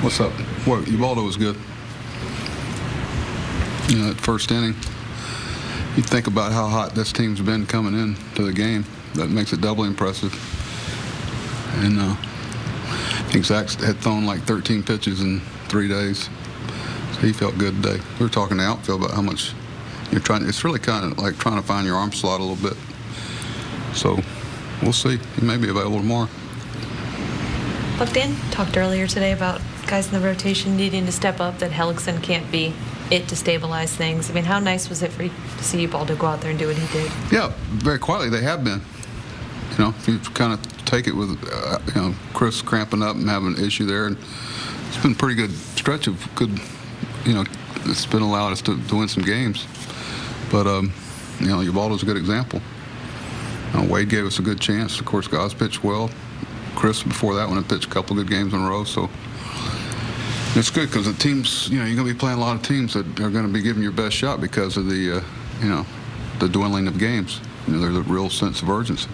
What's up? Well, Ubaldo was good. You know, that first inning, you think about how hot this team's been coming in to the game. That makes it doubly impressive. And I think Zach had thrown like 13 pitches in 3 days. So he felt good today. We were talking to the outfield about how much you're trying. It's really kind of like trying to find your arm slot a little bit. So we'll see. He may be available tomorrow. Look, Dan talked earlier today about guys in the rotation needing to step up, that Hellickson can't be it to stabilize things. I mean, how nice was it for you to see Ubaldo go out there and do what he did? Yeah, very quietly they have been. You know, if you kind of take it with, you know, Chris cramping up and having an issue there, and it's been a pretty good stretch of good, you know, it's been allowed us to win some games. But, you know, Ubaldo's a good example. Wade gave us a good chance. Of course, Goss pitched well. Chris, before that one, had pitched a couple of good games in a row. So it's good because the teams, you know, you're going to be playing a lot of teams that are going to be giving your best shot because of the, you know, the dwindling of games. You know, there's a real sense of urgency.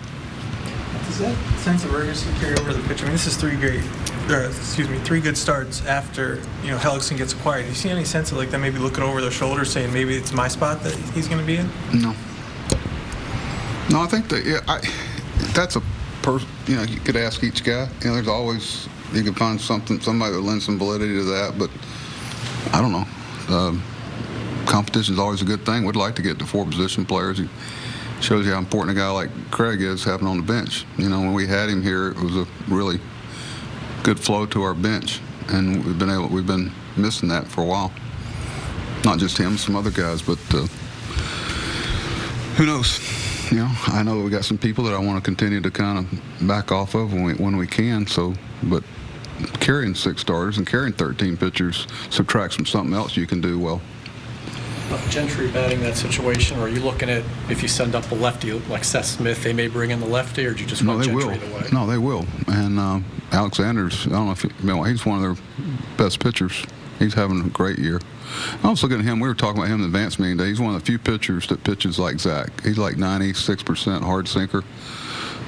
Does that sense of urgency carry over to the pitch? I mean, this is three good starts after, you know, Hellickson gets acquired. Do you see any sense of like them maybe looking over their shoulder saying maybe it's my spot that he's going to be in? No. No, I think that, yeah, that's a person, you know, you could ask each guy. You know, there's always, you could find somebody that lends some validity to that, but I don't know. Competition is always a good thing. We'd like to get to 4 position players. It shows you how important a guy like Craig is having on the bench. You know, when we had him here, it was a really good flow to our bench, and we've been missing that for a while. Not just him, some other guys, but who knows? You know, I know we got some people that I want to continue to kind of back off of when we can. So, but carrying 6 starters and carrying 13 pitchers subtracts from something else you can do well. Gentry batting that situation, or are you looking at if you send up a lefty like Seth Smith, they may bring in the lefty, or do you just want Gentry the way? No, they will. And Alexander's, I don't know if he's one of their best pitchers. He's having a great year. I was looking at him. We were talking about him in the advance meeting today. He's one of the few pitchers that pitches like Zach. He's like 96% hard sinker.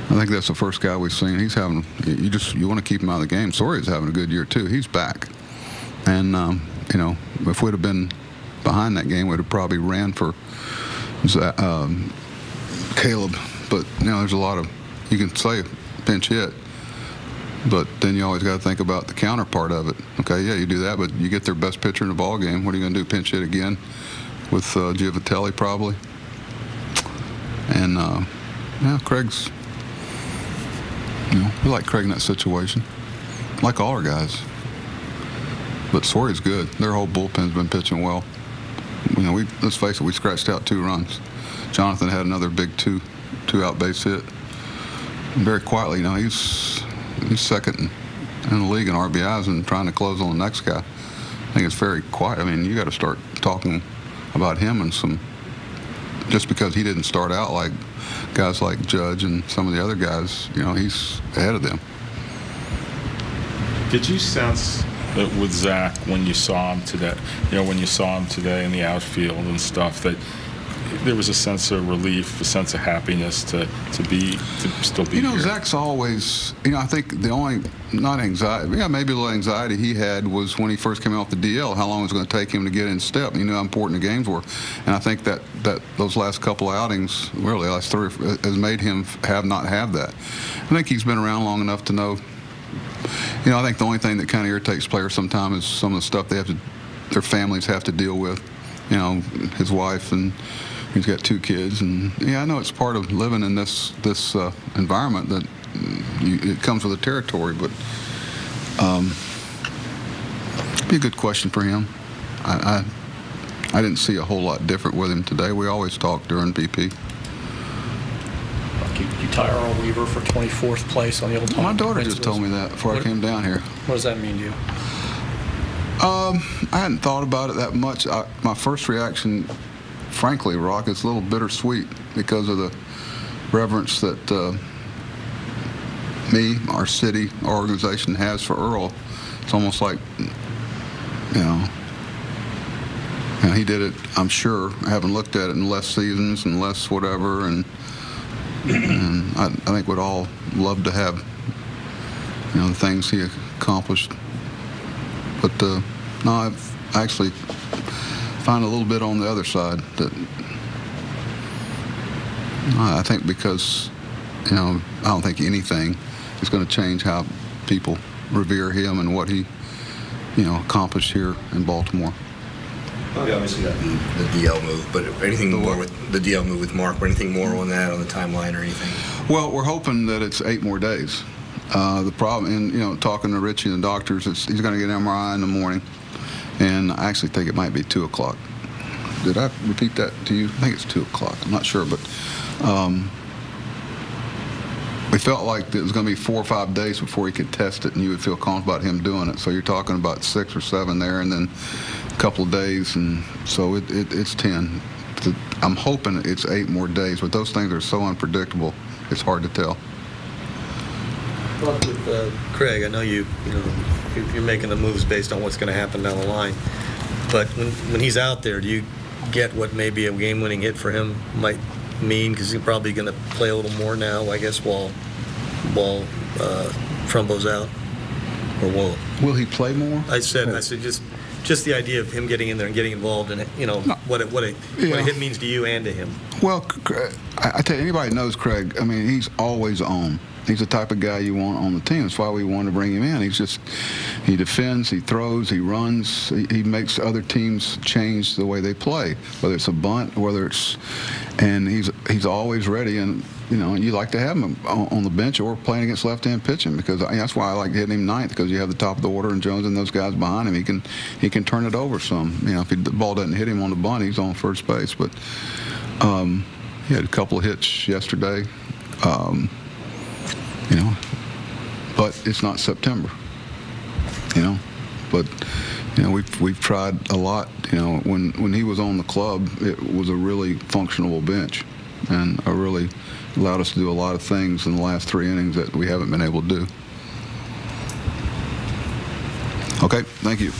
I think that's the first guy we've seen. He's having, you want to keep him out of the game. Soria's having a good year too. He's back. And, you know, if we'd have been behind that game, we'd have probably ran for Caleb. But, you know, there's a lot of, you can say pinch hit, but then you always got to think about the counterpart of it. Okay, yeah, you do that, but you get their best pitcher in the ball game. What are you going to do? Pinch hit again with Giovitelli probably? And yeah, Craig's. You know, we like Craig in that situation, like all our guys. But Soria's good. Their whole bullpen's been pitching well. You know, let's face it, we scratched out 2 runs. Jonathan had another big two-out base hit. And very quietly, you know, he's second in the league in RBIs and trying to close on the next guy. I think it's very quiet. I mean, you got to start talking about him and some, just because he didn't start out like guys like Judge and some of the other guys, you know, he's ahead of them. Did you sense that with Zach when you saw him today, you know, when you saw him today in the outfield and stuff, that there was a sense of relief, a sense of happiness to still be here? You know, Zach's always, you know, I think the only, not anxiety, yeah, maybe a little anxiety he had was when he first came off the DL, how long it was going to take him to get in step. He knew how important the games were. And I think that those last couple of outings, really, last 3, has made him not have that. I think he's been around long enough to know, you know, I think the only thing that kind of irritates players sometimes is some of the stuff their families have to deal with. You know, his wife, and he's got 2 kids, and yeah, I know it's part of living in this environment that it comes with the territory. But it'd be a good question for him. I didn't see a whole lot different with him today. We always talk during BP. You tie Earl Weaver for 24th place on the old time. My daughter just told me that before I came down here. What does that mean to you? I hadn't thought about it that much. My first reaction, frankly, Rock, it's a little bittersweet because of the reverence that me, our city, our organization has for Earl. It's almost like, you know, he did it, I'm sure. I haven't looked at it in less seasons and less whatever, and I think we'd all love to have, you know, the things he accomplished. But no, I've actually found a little bit on the other side that I think because, I don't think anything is going to change how people revere him and what he, accomplished here in Baltimore. Well, we obviously got the DL move, but anything more with the DL move with Mark, or anything more on that on the timeline or anything? Well, we're hoping that it's 8 more days. The problem, and talking to Richie and the doctors, he's going to get an MRI in the morning, and I actually think it might be 2 o'clock. Did I repeat that to you? I think it's 2 o'clock. I'm not sure, but we felt like it was going to be 4 or 5 days before he could test it, and you would feel comfortable about him doing it. So you're talking about 6 or 7 there, and then a couple of days, and so it's 10. I'm hoping it's 8 more days, but those things are so unpredictable, it's hard to tell. Well, with Craig, I know you're making the moves based on what's going to happen down the line, but when he's out there, do you get what maybe a game-winning hit for him might mean? Because he's probably going to play a little more now, I guess, while Trumbo's out, or will he play more? I said just the idea of him getting in there and getting involved in what a hit means to you and to him. Well, I tell you, anybody who knows Craig, he's always on. He's the type of guy you want on the team. That's why we wanted to bring him in. He defends, he throws, he runs, he makes other teams change the way they play, whether it's a bunt, and he's always ready. And you like to have him on the bench or playing against left-hand pitching, because that's why I like hitting him ninth, because you have the top of the order and Jones and those guys behind him. He can turn it over some. If the ball doesn't hit him on the bunt, he's on first base. But he had a couple of hits yesterday. But it's not September, But we've tried a lot. When he was on the club, it was a really functional bench, and really allowed us to do a lot of things in the last 3 innings that we haven't been able to do. Okay, thank you.